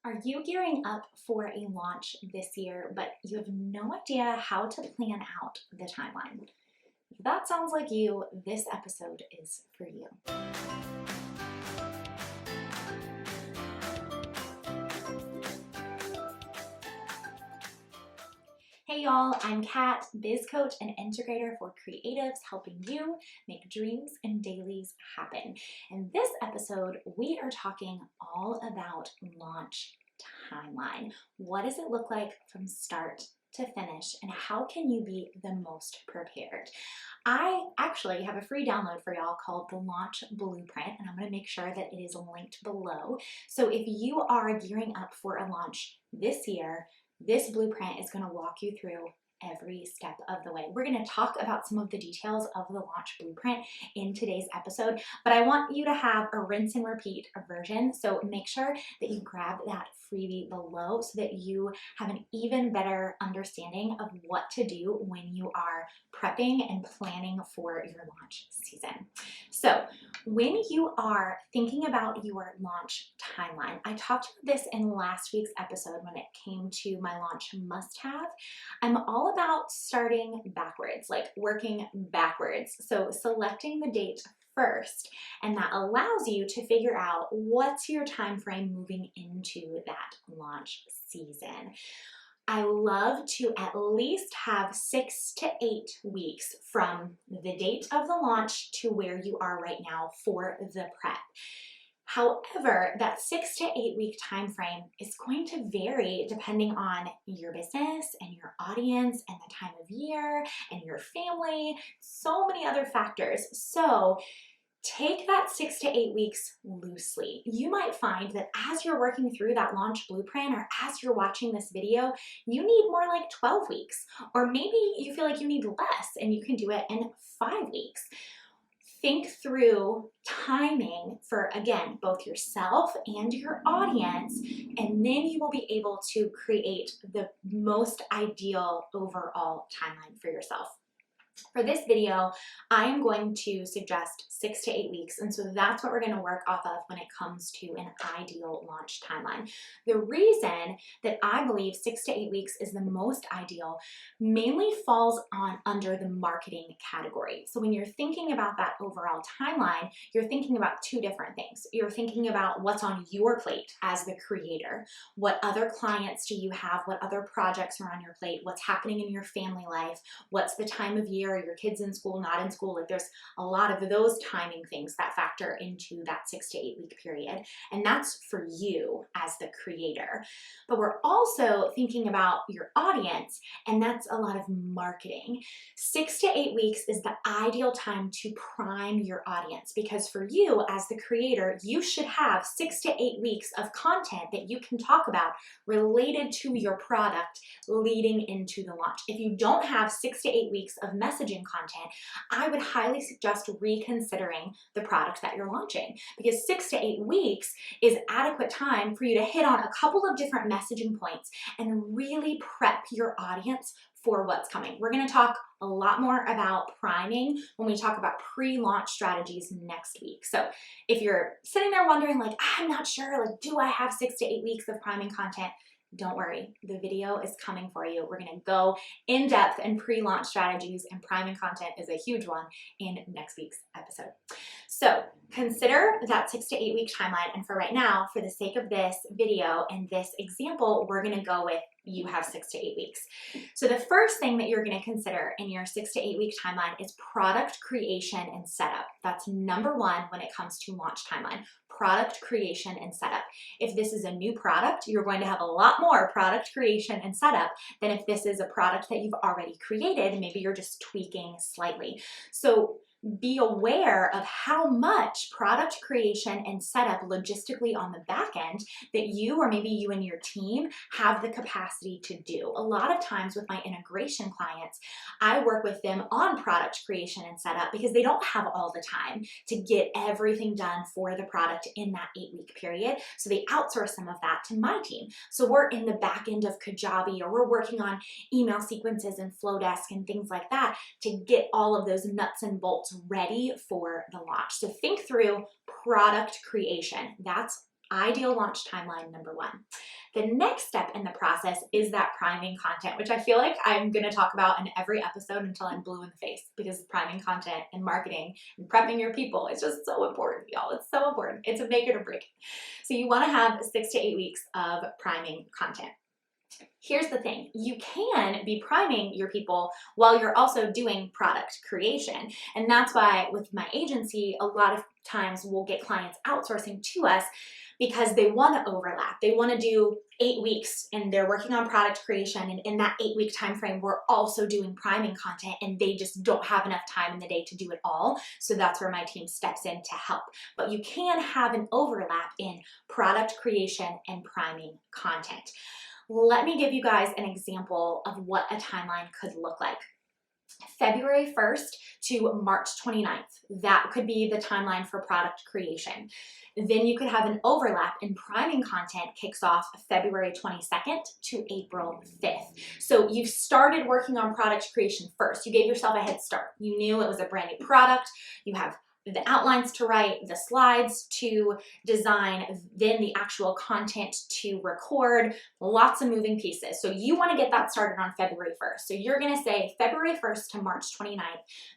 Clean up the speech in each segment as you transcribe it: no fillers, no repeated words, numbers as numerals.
Are you gearing up for a launch this year, but you have no idea how to plan out the timeline? If that sounds like you, this episode is for you. Hey y'all, I'm Kat, biz coach and integrator for creatives, helping you make dreams and dailies happen. In this episode, we are talking all about launch timeline. What does it look like from start to finish, and how can you be the most prepared? I actually have a free download for y'all called the Launch Blueprint, and I'm going to make sure that it is linked below. So if you are gearing up for a launch this year, this blueprint is going to walk you through every step of the way. We're going to talk about some of the details of the launch blueprint in today's episode, but I want you to have a rinse and repeat version. So make sure that you grab that freebie below so that you have an even better understanding of what to do when you are prepping and planning for your launch season. So when you are thinking about your launch timeline, I talked about this in last week's episode when it came to my launch must-have. I'm all about starting backwards, like working backwards. So selecting the date first, and that allows you to figure out what's your time frame moving into that launch season. I love to at least have 6 to 8 weeks from the date of the launch to where you are right now for the prep. However, that 6 to 8 week time frame is going to vary depending on your business and your audience and the time of year and your family, so many other factors. So take that 6 to 8 weeks loosely. You might find that as you're working through that launch blueprint or as you're watching this video, you need more like 12 weeks, or maybe you feel like you need less and you can do it in 5 weeks. Think through timing for, again, both yourself and your audience, and then you will be able to create the most ideal overall timeline for yourself. For this video, I am going to suggest 6 to 8 weeks, and so that's what we're going to work off of when it comes to an ideal launch timeline. The reason that I believe 6 to 8 weeks is the most ideal mainly falls under the marketing category. So when you're thinking about that overall timeline, you're thinking about two different things. You're thinking about what's on your plate as the creator. What other clients do you have? What other projects are on your plate? What's happening in your family life? What's the time of year? Are your kids in school, not in school? Like, there's a lot of those timing things that factor into that 6 to 8 week period. And that's for you as the creator. But we're also thinking about your audience, and that's a lot of marketing. 6 to 8 weeks is the ideal time to prime your audience, because for you as the creator, you should have 6 to 8 weeks of content that you can talk about related to your product leading into the launch. If you don't have 6 to 8 weeks of messaging content, I would highly suggest reconsidering the product that you're launching, because 6 to 8 weeks is adequate time for you to hit on a couple of different messaging points and really prep your audience for what's coming. We're going to talk a lot more about priming when we talk about pre-launch strategies next week. So if you're sitting there wondering, like, I'm not sure, like, do I have 6 to 8 weeks of priming content? Don't worry, the video is coming for you. We're going to go in depth in pre-launch strategies, and priming content is a huge one in next week's episode. So consider that 6 to 8 week timeline. And for right now, for the sake of this video and this example, we're going to go with you have 6 to 8 weeks. So the first thing that you're going to consider in your 6 to 8 week timeline is product creation and setup. That's number one when it comes to launch timeline. Product creation and setup. If this is a new product, you're going to have a lot more product creation and setup than if this is a product that you've already created. Maybe you're just tweaking slightly. So be aware of how much product creation and setup logistically on the back end that you, or maybe you and your team, have the capacity to do. A lot of times with my integration clients, I work with them on product creation and setup because they don't have all the time to get everything done for the product in that 8 week period. So they outsource some of that to my team. So we're in the back end of Kajabi, or we're working on email sequences and Flowdesk and things like that to get all of those nuts and bolts ready for the launch. So think through product creation. That's ideal launch timeline number one. The next step in the process is that priming content, which I feel like I'm going to talk about in every episode until I'm blue in the face, because priming content and marketing and prepping your people is just so important, y'all. It's so important. It's a make it or break it. So you want to have 6 to 8 weeks of priming content. Here's the thing, you can be priming your people while you're also doing product creation. And that's why with my agency, a lot of times we'll get clients outsourcing to us because they want to overlap. They want to do 8 weeks and they're working on product creation, and in that 8-week time frame we're also doing priming content, and they just don't have enough time in the day to do it all. So that's where my team steps in to help. But you can have an overlap in product creation and priming content. Let me give you guys an example of what a timeline could look like. February 1st to March 29th, that could be the timeline for product creation. Then you could have an overlap, and priming content kicks off February 22nd to April 5th. So you've started working on product creation first. You gave yourself a head start. You knew it was a brand new product. You have the outlines to write, the slides to design, then the actual content to record, lots of moving pieces. So you want to get that started on February 1st. So you're going to say February 1st to March 29th,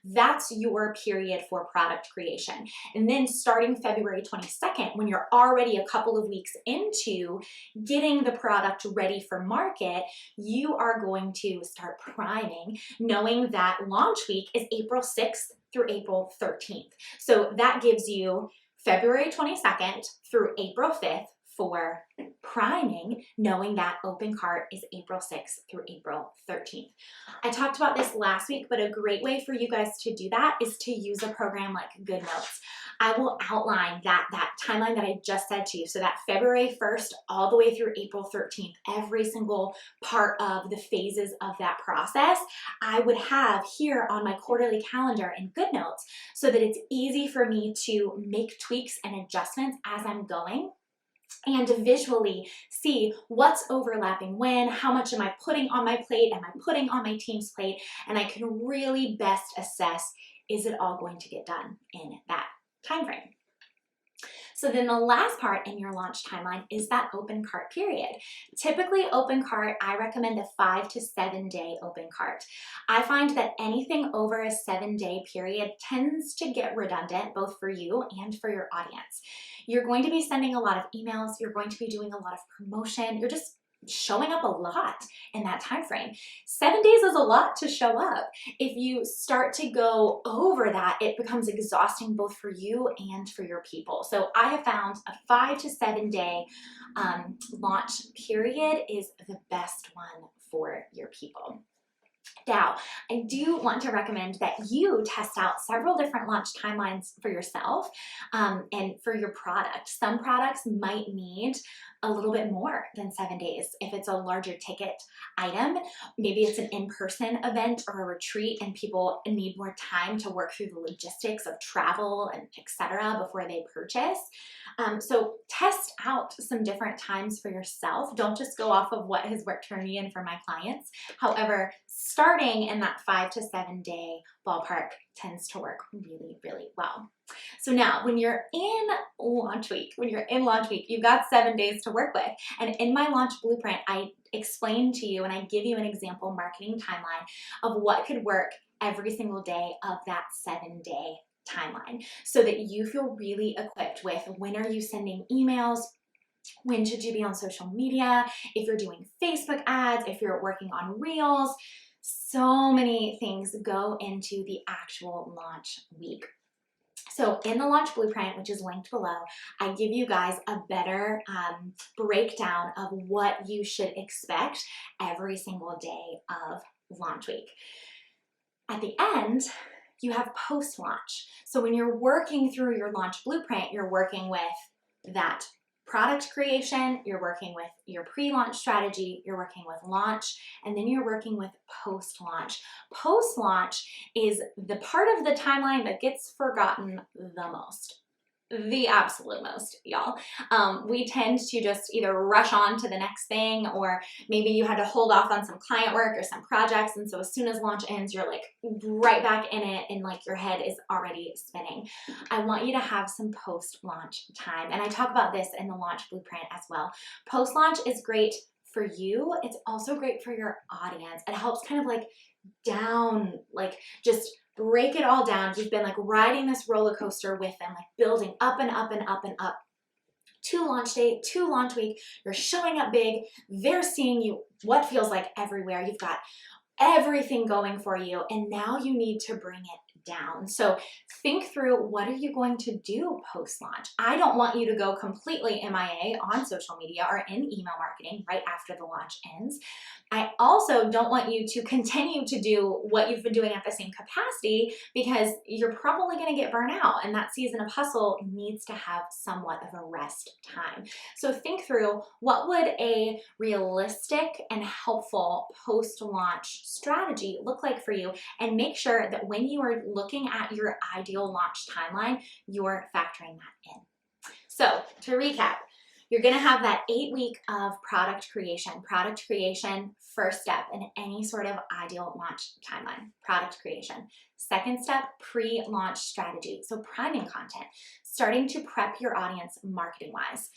that's your period for product creation. And then starting February 22nd, when you're already a couple of weeks into getting the product ready for market, you are going to start priming, knowing that launch week is April 6th through April 13th. So that gives you February 22nd through April 5th for priming, knowing that open cart is April 6th through April 13th. I talked about this last week, but a great way for you guys to do that is to use a program like GoodNotes. I will outline that timeline that I just said to you. So that February 1st all the way through April 13th, every single part of the phases of that process, I would have here on my quarterly calendar in GoodNotes so that it's easy for me to make tweaks and adjustments as I'm going, and to visually see what's overlapping when, how much am I putting on my plate, am I putting on my team's plate, and I can really best assess, is it all going to get done in that time frame? So then the last part in your launch timeline is that open cart period. Typically open cart, I recommend a 5 to 7 day open cart. I find that anything over a 7-day period tends to get redundant, both for you and for your audience. You're going to be sending a lot of emails, you're going to be doing a lot of promotion, you're just showing up a lot in that time frame. 7 days is a lot to show up. If you start to go over that, it becomes exhausting both for you and for your people. So I have found a 5 to 7 day launch period is the best one for your people. Now, I do want to recommend that you test out several different launch timelines for yourself and for your product. Some products might need a little bit more than 7 days. If it's a larger ticket item, maybe it's an in-person event or a retreat and people need more time to work through the logistics of travel and etc. before they purchase. So test out some different times for yourself. Don't just go off of what has worked for me and for my clients. However, starting in that 5 to 7 day ballpark tends to work really, really well. So now when you're in launch week, you've got 7 days to work with. And in my launch blueprint, I explain to you and I give you an example marketing timeline of what could work every single day of that 7-day timeline so that you feel really equipped with when are you sending emails, when should you be on social media, if you're doing Facebook ads, if you're working on Reels. So many things go into the actual launch week. So in the launch blueprint, which is linked below, I give you guys a better breakdown of what you should expect every single day of launch week. At the end, you have post-launch. So when you're working through your launch blueprint, you're working with that product creation, you're working with your pre-launch strategy, you're working with launch, and then you're working with post-launch. Post-launch is the part of the timeline that gets forgotten the most. the absolute most, y'all. We tend to just either rush on to the next thing, or maybe you had to hold off on some client work or some projects, and so as soon as launch ends, you're like right back in it and like your head is already spinning. I want you to have some post-launch time, and I talk about this in the launch blueprint as well. Post-launch is great for you. It's also great for your audience. It helps kind of like just break it all down. You've been like riding this roller coaster with them, like building up and up and up and up to launch day, to launch week. You're showing up big. They're seeing you what feels like everywhere. You've got everything going for you, and now you need to bring it down. So think through, what are you going to do post-launch? I don't want you to go completely MIA on social media or in email marketing right after the launch ends. I also don't want you to continue to do what you've been doing at the same capacity, because you're probably going to get burnt out, and that season of hustle needs to have somewhat of a rest time. So think through, what would a realistic and helpful post-launch strategy look like for you, and make sure that when you are looking at your ideal launch timeline, you're factoring that in. So to recap, you're gonna have that 8-week of product creation. Product creation, first step in any sort of ideal launch timeline, product creation. Second step, pre-launch strategy. So priming content, starting to prep your audience marketing-wise.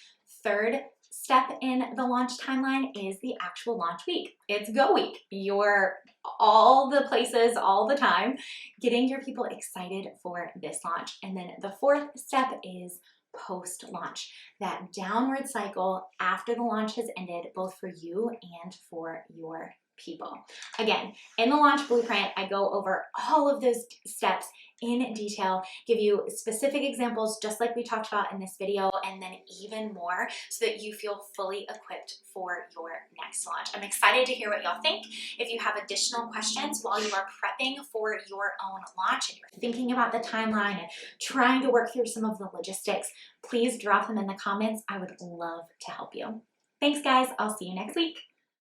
Third step in the launch timeline is the actual launch week. It's go week. You're all the places, all the time, getting your people excited for this launch. And then the fourth step is post-launch, that downward cycle after the launch has ended, both for you and for your people. Again, in the launch blueprint, I go over all of those steps in detail, give you specific examples just like we talked about in this video, and then even more, so that you feel fully equipped for your next launch. I'm excited to hear what y'all think. If you have additional questions while you are prepping for your own launch and you're thinking about the timeline and trying to work through some of the logistics, please drop them in the comments. I would love to help you. Thanks, guys. I'll see you next week.